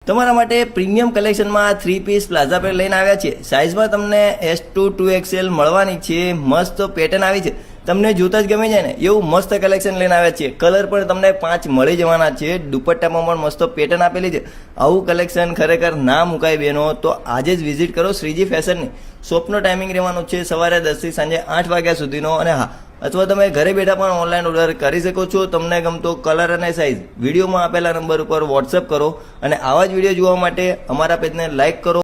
તમારા માટે premium કલેક્શનમાં 3 piece plaza pant લઈને આવ્યા છે। સાઇઝમાં તમને S2 2XL મળવાની છે। મસ્ત પેટર્ન આવી છે, તમને જોતા જ ગમી જાય ને એવું મસ્ત કલેક્શન લઈને આવ્યા છે। કલર પણ તમને 5 મળી જવાના છે। દુપટ્ટામાં પણ મસ્ત પેટર્ન આપેલી છે। આવું કલેક્શન ખરેખર ના મુકાય બહેનો, તો આજે જ વિઝિટ કરો શ્રીજી ફેશનની। શોપનો ટાઈમિંગ રહેવાનો છે સવારે 10 થી સાંજે 8 વાગ્યા સુધીનો, અને હા, અથવા તમે ઘરે બેઠા પણ ઓનલાઈન ઓર્ડર કરી શકો છો। તમને ગમતો કલર અને સાઇઝ વિડીયોમાં આપેલા નંબર ઉપર વોટ્સએપ કરો, અને આવા જ વિડીયો જોવા માટે અમારા પેજને લાઇક કરો।